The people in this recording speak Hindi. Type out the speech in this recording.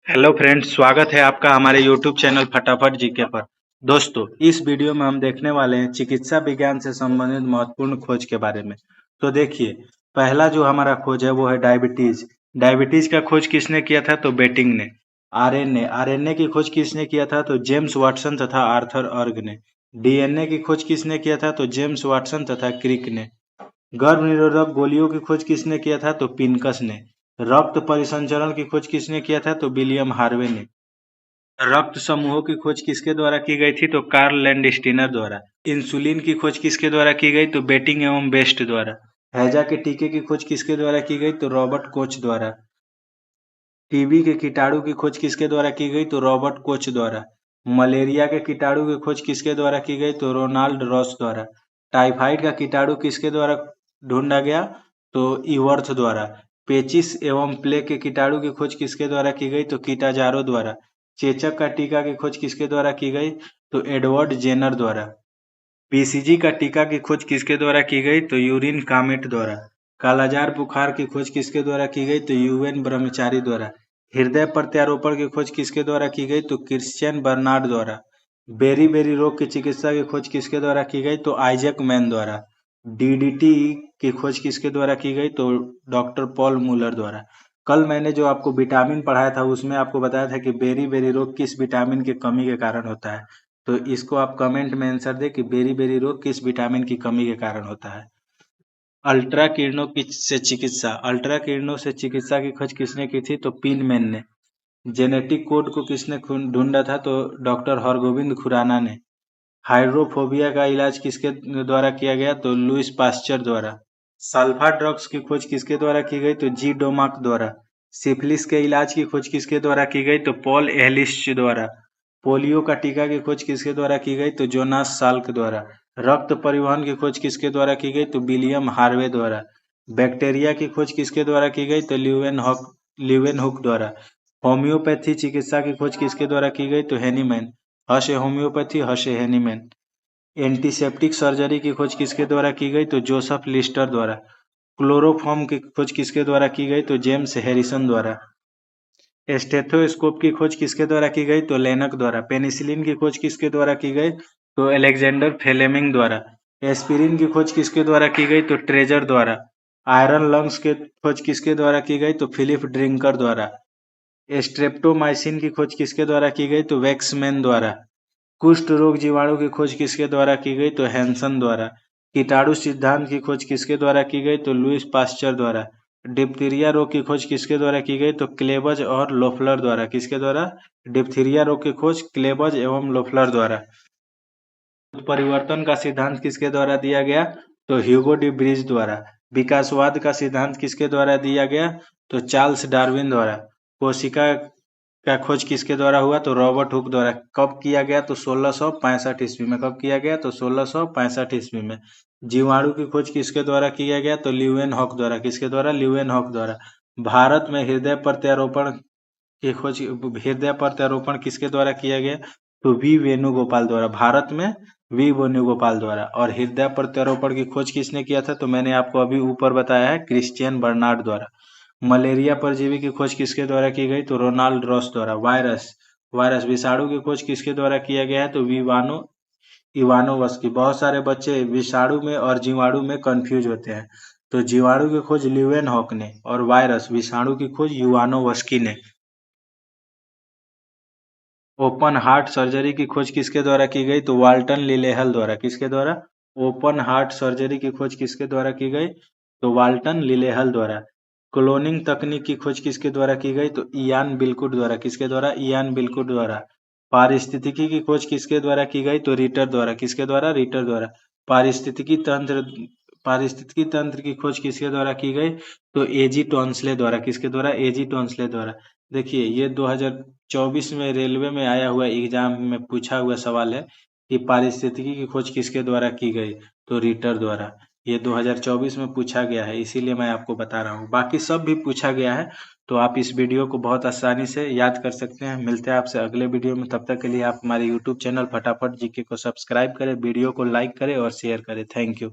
हेलो फ्रेंड्स, स्वागत है आपका हमारे यूट्यूब चैनल फटाफट जीके पर। दोस्तों, इस वीडियो में हम देखने वाले हैं चिकित्सा विज्ञान से संबंधित महत्वपूर्ण खोज के बारे में। तो देखिए, पहला जो हमारा खोज है वो है डायबिटीज। डायबिटीज का खोज किसने किया था? तो बेटिंग ने। आरएनए की खोज किसने किया था? तो जेम्स वाटसन तथा आर्थर अर्ग ने। डीएनए की खोज किसने किया था? तो जेम्स वाटसन तथा क्रिक ने। गर्भ निरोधक गोलियों की खोज किसने किया था? तो पिनकस ने। रक्त परिसंचरण की खोज किसने किया था? तो विलियम हार्वे ने। रक्त समूहों की खोज किसके द्वारा की गई थी? तो कार्ल लैंडस्टीनर द्वारा। इंसुलिन की खोज किसके द्वारा की गई? तो बेटिंग एवं बेस्ट द्वारा। हैजा के टीके की खोज किसके द्वारा की गई? तो रॉबर्ट कोच द्वारा। टीबी के कीटाणु की खोज किसके द्वारा की गई? तो रॉबर्ट कोच द्वारा। मलेरिया के कीटाणु की खोज किसके द्वारा की गई? तो रोनाल्ड रॉस द्वारा। टाइफाइड का कीटाणु किसके द्वारा ढूंढा गया? तो इवर्थ द्वारा। पेचिस एवं प्लेग के कीटाणु की खोज किसके द्वारा की गई? तो कीटाजारो द्वारा। चेचक का टीका की खोज किसके द्वारा की गई? तो एडवर्ड जेनर द्वारा। बीसीजी का टीका की खोज किसके द्वारा की गई? तो यूरिन कामेट द्वारा। कालाजार बुखार की खोज किसके द्वारा की गई? तो यूएन ब्रह्मचारी द्वारा। हृदय प्रत्यारोपण की खोज किसके द्वारा की गई? तो क्रिश्चियन बर्नार्ड द्वारा। बेरी बेरी रोग की चिकित्सा की खोज किसके द्वारा की गई? तो आइजैक मैन द्वारा। डीडीटी की खोज किसके द्वारा की गई? तो डॉक्टर पॉल मूलर द्वारा। कल मैंने जो आपको विटामिन पढ़ाया था उसमें आपको बताया था कि बेरी बेरी रोग किस विटामिन की कमी के कारण होता है। तो इसको आप कमेंट में आंसर दें कि बेरी बेरी रोग किस विटामिन की कमी के कारण होता है। अल्ट्रा किरणों की से चिकित्सा। अल्ट्रा किरणों से चिकित्सा की खोज किसने की थी? तो पिनमैन ने। जेनेटिक कोड को किसने ढूंढा था? तो डॉक्टर हरगोविंद खुराना ने। हाइड्रोफोबिया का इलाज किसके द्वारा किया गया? तो लुइस पास्चर द्वारा। सल्फा ड्रग्स की खोज किसके द्वारा की गई? तो जी डोमाक द्वारा। सिफिलिस के इलाज की खोज किसके द्वारा की गई? तो पॉल एहलिश द्वारा। पोलियो का टीका की खोज किसके द्वारा की गई? तो जोनास साल्क द्वारा। रक्त परिवहन की खोज किसके द्वारा की गई? तो विलियम हार्वे द्वारा। बैक्टीरिया की खोज किसके द्वारा की गई? तो ल्यूवेनहुक द्वारा। होम्योपैथी चिकित्सा की खोज किसके द्वारा की गई? तो हेनीमैन। हशे होम्योपैथी, हशे हेनीमैन। एंटीसेप्टिक सर्जरी की खोज किसके द्वारा की गई? तो जोसेफ लिस्टर द्वारा। क्लोरोफॉर्म की खोज किसके द्वारा की गई? तो जेम्स हैरिसन द्वारा। स्टेथोस्कोप की खोज किसके द्वारा की गई? तो लेनक द्वारा। पेनिसिलिन की खोज किसके द्वारा की गई? तो अलेक्जेंडर फ्लेमिंग द्वारा। एस्पिरिन की खोज किसके द्वारा की गई? तो ट्रेजर द्वारा। आयरन लंग्स की खोज किसके द्वारा की गई? तो फिलिप ड्रिंकर द्वारा। स्ट्रेप्टोमाइसिन की खोज किसके द्वारा की गई? तो वैक्समैन द्वारा। कुष्ठ रोग जीवाणु की खोज किसके द्वारा की गई? तो हैंसन द्वारा। कीटाणु सिद्धांत की खोज किसके द्वारा की गई? तो लुईस पास्चर द्वारा। डिप्थीरिया रोग की खोज किसके द्वारा की गई? तो क्लेबज और लोफलर द्वारा। किसके द्वारा? डिप्थीरिया रोग की खोज क्लेबज एवं लोफलर द्वारा। परिवर्तन का सिद्धांत किसके द्वारा दिया गया? तो ह्यूगो डी ब्रिज द्वारा। विकासवाद का सिद्धांत किसके द्वारा दिया गया? तो चार्ल्स डार्विन द्वारा। कोशिका का खोज किसके द्वारा हुआ? तो रॉबर्ट हुक द्वारा। कब किया गया? तो 1665 ईस्वी में। कब किया गया? तो 1665 ईस्वी में। जीवाणु की खोज किसके द्वारा किया गया? तो ल्यूवेन हॉक द्वारा। किसके द्वारा? ल्यूवेन हॉक द्वारा। भारत में हृदय प्रत्यारोपण किसके द्वारा किया गया? तो वी वेणुगोपाल द्वारा। भारत में वी वेणुगोपाल द्वारा। और हृदय प्रत्यारोपण की खोज किसने किया था? तो मैंने आपको अभी ऊपर बताया है, क्रिश्चियन बर्नार्ड द्वारा। मलेरिया परजीवी की खोज किसके द्वारा की गई? तो रोनाल्ड रॉस द्वारा। वायरस वायरस विषाणु की खोज किसके द्वारा किया गया है? तो विवानो इवानोवस्की। बहुत सारे बच्चे विषाणु में और जीवाणु में कंफ्यूज होते हैं। तो जीवाणु की खोज ल्यूवेनहॉक ने और वायरस विषाणु की खोज युवानोवस्की ने। ओपन हार्ट सर्जरी की खोज किसके द्वारा की गई? तो वाल्टन लिलेहल द्वारा। किसके द्वारा? ओपन हार्ट सर्जरी की खोज किसके द्वारा की गई? तो वाल्टन लिलेहल द्वारा। क्लोनिंग तकनीक की खोज किसके द्वारा की गई? तो इयान बिलकुट द्वारा। किसके द्वारा? इयान बिलकुट द्वारा। पारिस्थितिकी की खोज किसके द्वारा की गई? तो रिटर द्वारा। किसके द्वारा? रिटर द्वारा। पारिस्थितिकी तंत्र पारिस्थितिकी तंत्र की खोज किसके द्वारा की गई? तो एजी टॉन्सले द्वारा। किसके द्वारा? एजी टॉन्सले द्वारा। देखिए, ये 2024 में रेलवे में आया हुआ एग्जाम में पूछा हुआ सवाल है कि पारिस्थितिकी की खोज किसके द्वारा की गई? तो रिटर द्वारा। ये 2024 में पूछा गया है, इसीलिए मैं आपको बता रहा हूँ। बाकी सब भी पूछा गया है, तो आप इस वीडियो को बहुत आसानी से याद कर सकते हैं। मिलते हैं आपसे अगले वीडियो में, तब तक के लिए आप हमारे यूट्यूब चैनल फटाफट जीके को सब्सक्राइब करें, वीडियो को लाइक करें और शेयर करें। Thank you.